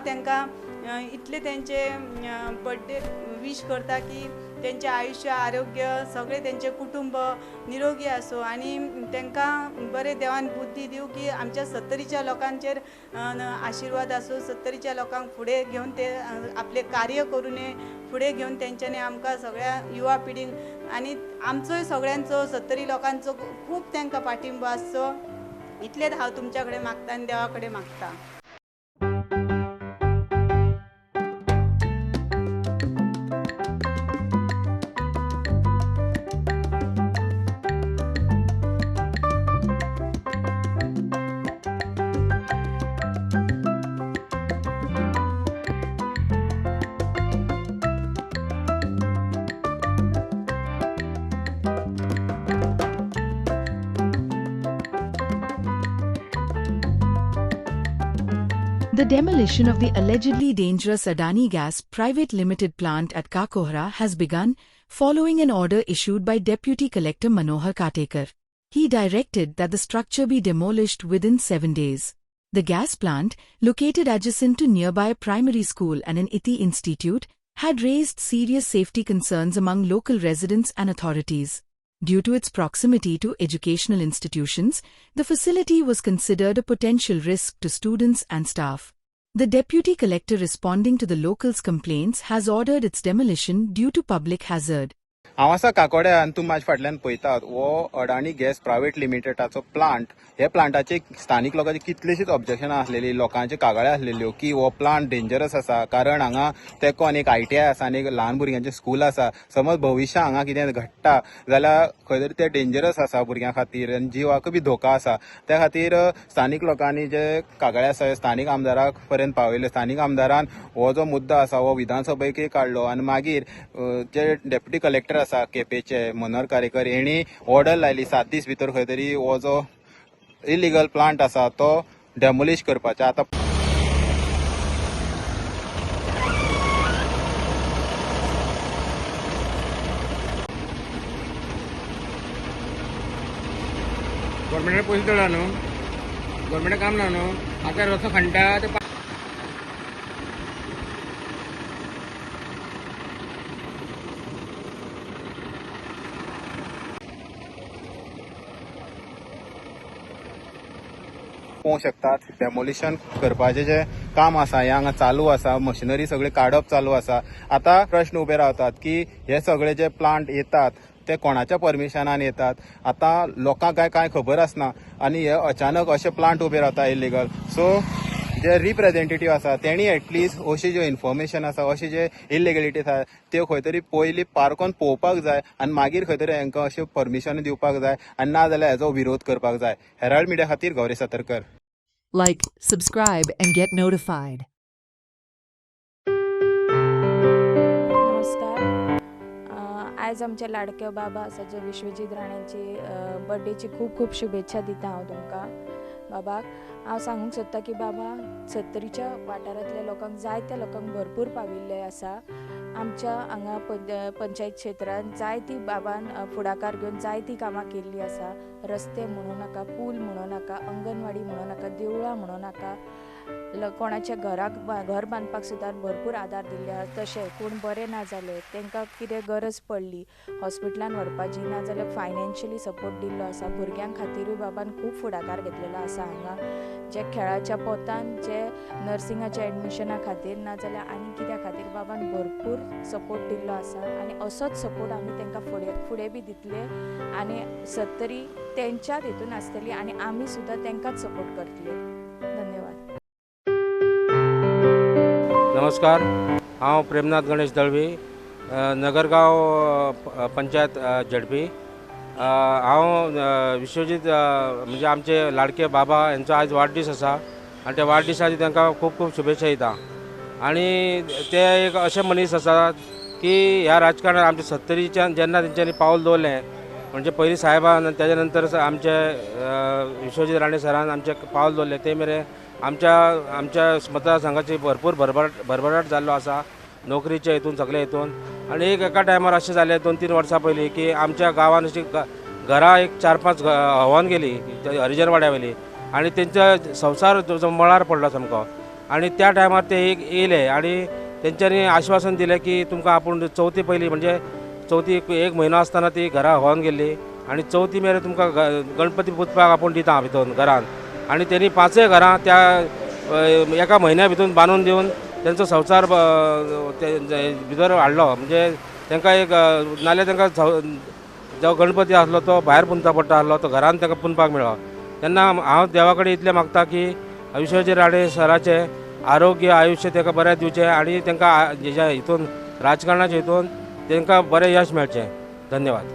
तांकां इतले तेंचे बर्थडे विश करता की तेंचे आयुष्य आरोग्य सगळे तेंचे कुटुंब निरोगी आसो आणि तांकां बरे देवान बुद्धी दिवं की आमच्या 70च्या लोकांचेर आशिर्वाद आसो, 70च्या लोकांक फुडें घेवन ते आपले कार्य करून फुडें घेवन तेंच्यांनी आमकां सगळ्या युवा पिढींक आनी आमचोय सगळ्यांचो 70 लोकांचो खूब तांकां पाठिंबो आसचो इतलेच हांव तुमच्या कडेन मागता आनी देवा कडेन मागता. The demolition of the allegedly dangerous Adani Gas Private Limited plant at Kakohra has begun, following an order issued by Deputy Collector Manohar Katekar. He directed that the structure be demolished within 7 days. The gas plant, located adjacent to nearby primary school and an ITI institute, had raised serious safety concerns among local residents and authorities. Due to its proximity to educational institutions, the facility was considered a potential risk to students and staff. The Deputy Collector, responding to the locals' complaints, has ordered its demolition due to public hazard. हांव आसा काकोड्या आनी तूं म्हाज्या फाटल्यान पळयतात हो अडानी gas private लिमिटेडाचो plant. हे प्लांटाचे स्थानिक लोकांची कितलीशीच ऑब्जेक्शनां आसलेली, लोकांचे कागाळ्यो आसलेल्यो की हो प्लांट डेंजरस आसा कारण हांगा तेकोन एक ITI आसा आनी एक ल्हान भुरग्यांचें स्कूल आसा. समज भविश्यात हांगा कितें घडटा जाल्यार खंय तरी तें डेंजरस आसा भुरग्यां खातीर आनी जिवाक बी धोका आसा. त्या खातीर स्थानिक लोकांनी जे कागाळे आसा स्थानिक आमदाराक पर्यंत पावयले. स्थानिक आमदारान हो जो मुद्दो आसा हो विधानसभेकय काडलो आनी मागीर जे डेप्युटी कलेक्टर आसा केपेचे मनोहर कारेकर हेणी ऑर्डर लायली 7 दीस भितर खंय तरी हो जो इलिगल प्लांट आसा तो डेमोलिश करपाचो. आतां गव्हर्मेंटान पयशे दिला न्हू, गव्हर्मेंटान काम ना न्हू, आतां रस्तो खणटा ते पळोवंक शकतात. डेमोलिशन करपाचें जे काम आसा हें हांगा चालू आसा, मशिनरी सगळी काडप चालू आसा. आतां प्रश्न उबे रावतात की हे सगळे जे प्लांट येतात ते कोणाच्या परमिशनान येतात. आतां लोकांक कांय खबर आसना आनी हे अचानक अशे प्लांट उबे रावता इलिगल. सो जे रिप्रेझेंटेटिव्ह आसा तेणी एटलिस्ट अशी ज्यो इन्फॉर्मेशन आसा अशी जे इलिगलिटीज आसा त्यो खंय तरी पयलीं पारकोन पळोवपाक जाय आनी मागीर खंय तरी हांकां अश्यो परमिशन दिवपाक जाय आनी ना जाल्यार हेजो विरोध करपाक जाय. हेराल्ड मिडिया खातीर Gauri सातरकर. Like, subscribe and get notified. नमस्कार. आयज आमचे लाडके बाबा आसा जे विश्वजीत राणेची बर्थडेची खूब खूब शुभेच्छा दिता हांव तुमकां बाबाक. हांव सांगूंक सोदता की बाबा 70च्या वाठारांतल्या लोकांक जायत्या लोकांक भरपूर पाविल्ले आसा. आमच्या हांगा पंचायत क्षेत्रांत जायती बाबान फुडाकार घेवन जायती कामां केल्लीं आसा. रस्ते म्हणूं नाका, पूल म्हणूं नाका, अंगणवाडी म्हणूं नाका, देवळां म्हणूं नाका, कोणाच्या घराक घर बांदपाक सुद्दां भरपूर आदार दिल्ले आसा. तशें कोण बरें ना जाले तांकां कितें गरज पडली हॉस्पिटलान व्हरपाची ना जाल्यार फायनान्शियली सपोर्ट दिल्लो आसा. भुरग्यां खातीरूय बाबान खूब फुडाकार घेतलेलो आसा. हांगा जे खेळाच्या पोतान जे नर्सिंगाच्या एडमिशना खातीर ना जाल्यार आनी कित्या खातीर बाबान भरपूर सपोर्ट दिल्लो आसा आनी असोच सपोर्ट आमी तांकां फुडें बी दितले आनी 70 तेंच्याच हितून आसतली आनी आमी सुद्दां तांकांच सपोर्ट करतले. धन्यवाद. नमस्कार. हांव प्रेमनाथ गणेश दळवी, नगरगांव पंचायत झडपी. हांव विश्वजीत म्हणजे आमचे लाडके बाबा यांचो आयज वाडदीस आसा आनी त्या वाडदिसाची तांकां खूब खूब शुभेच्छा दिता. आनी ते एक अशे मनीस आसात की ह्या राजकारणात आमच्या 70च्यान जेन्ना तेंच्यांनी पावल दवरलें म्हणजे पयलीं साहेबान तेज्या नंतर आमचे विश्वजीत राणे सरान आमचे पावल दवरलें ते मेरेन आमच्या मतदारसंघाची भरपूर भरभराट जाल्लो आसा नोकरीच्या हितून सगळे हितून. आनी एका टायमार अशें जालें 2-3 वर्सां पयलीं की आमच्या गांवांत अशी घरां एक 4-5 होवन गेली हरिजन वाड्या वयली आनी तेंचो संवसार मळार पडलो सामको. आणि त्या टायमार ते येयले आणि तेंच्यांनी आश्वासन दिलें की तुमकां आपूण चवथी पयलीं म्हणजे चवथी एक म्हयनो आसतना ती घरा व्होवन गेल्ली आणि चवथी मेरेन तुमकां गणपती पुजपाक आपूण दिता भितर घरान आणि त्यांनी 5 घरां त्या एका म्हयन्या भितर बांदून दिवन त्यांचो संवसार भितर हाडलो म्हणजे तांकां एक नाल्यार तांकां जो गणपती आसलो तो भायर पुंजचा पडटा आसलो तो घरान तांकां पुंजपाक मेळ्ळो तेन्ना हांव देवा कडेन इतलें मागता की विश्वजीत राणे सराचें आरोग्य आयुश्य तांकां बरें दिवचें आणि तांकां हेज्या हितून राजकारणाच्या हितून तांकां बरें यश मेळचें. धन्यवाद.